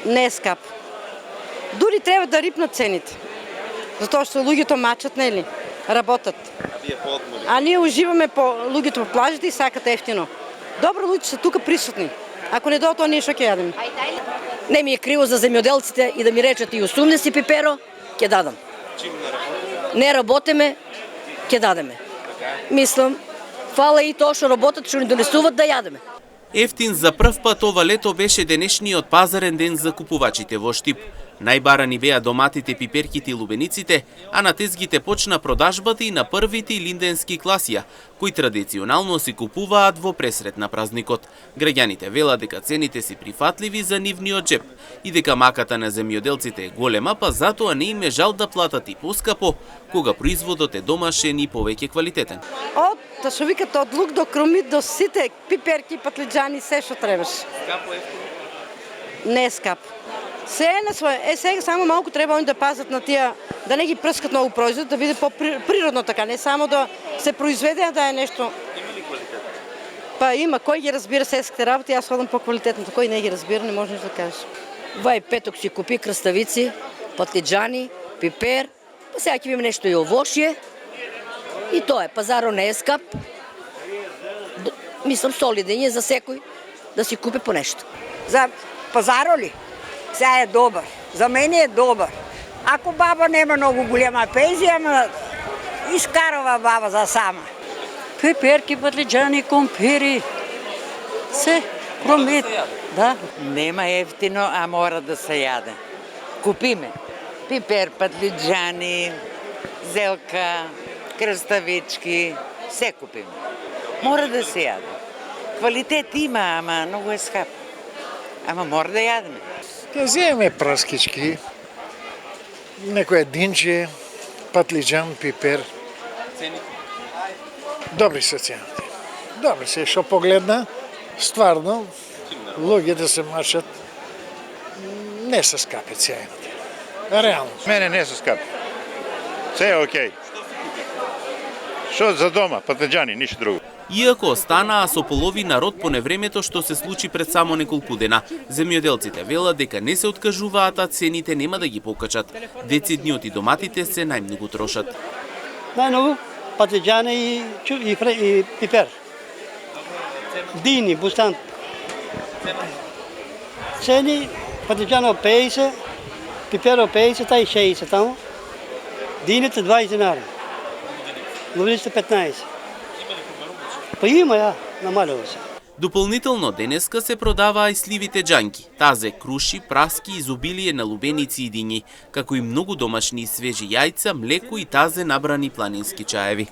Не е скап. Дури треба да рипнат цените. Затоа што луѓето мачат, нели? Работат. А вие поодмори? А ние уживаме луѓето по плажите и сакат ефтино. Добро, луѓето се тука присутни. Ако не дојдат, тоа ние што ќе јадеме? Не ми е криво за земјоделците и да ми речат и 80 пиперо, ќе дадам. Чим не работите? Не работиме, ќе дадеме. Мислам, фала и тоа што работат, што ни донесуваат да јадеме. Ефтин за прв пат ова лето беше денешниот пазарен ден за купувачите во Штип. Најбарани беа доматите, пиперките и лубениците, а на тезгите почна продажбата и на првите линденски класија, кои традиционално се купуваат во пресрет на празникот. Граѓаните велат дека цените се прифатливи за нивниот джеп и дека маката на земјоделците е голема, па затоа не им е жал да платат и поскапо, кога производот е домашен и повеќе квалитетен. Од што викат од лук до кромит до сите пиперки, патлиџани, се што требаш. Скапо ефтино? Не е скап. Се е на свое. Сега само малку треба они да пазат на тие, да не ги прскат многу производ, да биде по-природно така, не само да се произведе, а да е нешто. Има ли квалитет? Па има, кој ги разбира селските работи, јас ходам по-квалитетното, кој не ги разбира, не може да кажеш. Вај петок си купи краставици, патлиџани, пипер, па сега ќе видиме нешто и овошје. И тоа е, пазарот не е скап. Мислам солиден е за секој да си купи по нешто. За пазаро ли? Сега е добар. За мене е добар. Ако баба нема многу голема пензија, ама изкарава баба за сама. Пиперки, патлиџани, компири, се, кромит. Да. Нема ефтино, а мора да се јаде. Купиме пипер, патлиџани, зелка, крставички, се купиме. Мора да се јаде. Квалитет има, ама многу е скап. Ама мора да јадеме. Ќе земеме праскички, некоја динче, патлиџан, пипер. Цените? Добри се цените. Добри се, што погледна, стварно, луѓето се мачат, не се скапи цените. Реално. Мене не се скапи. Се е окей. Што за дома, патлиџани, ништо друго. Иако останаа со половина род по невремето што се случи пред само неколку дена, земјоделците велат дека не се откажуваат, а цените нема да ги покачат. Децидниот и доматите се најмногу трошат. Најмногу патлиџани и пипер. Дини, бустан. Цени патлиџано 50, пиперо 50, тај 60 тамо. Дините 20 динари. Лубениците 15. Па има, ја, намалува се. Дополнително денеска се продаваа и сливите џанки, тазе, круши, праски, изобилие на лубеници и дињи, како и многу домашни и свежи јајца, млеко и тазе набрани планински чаеви.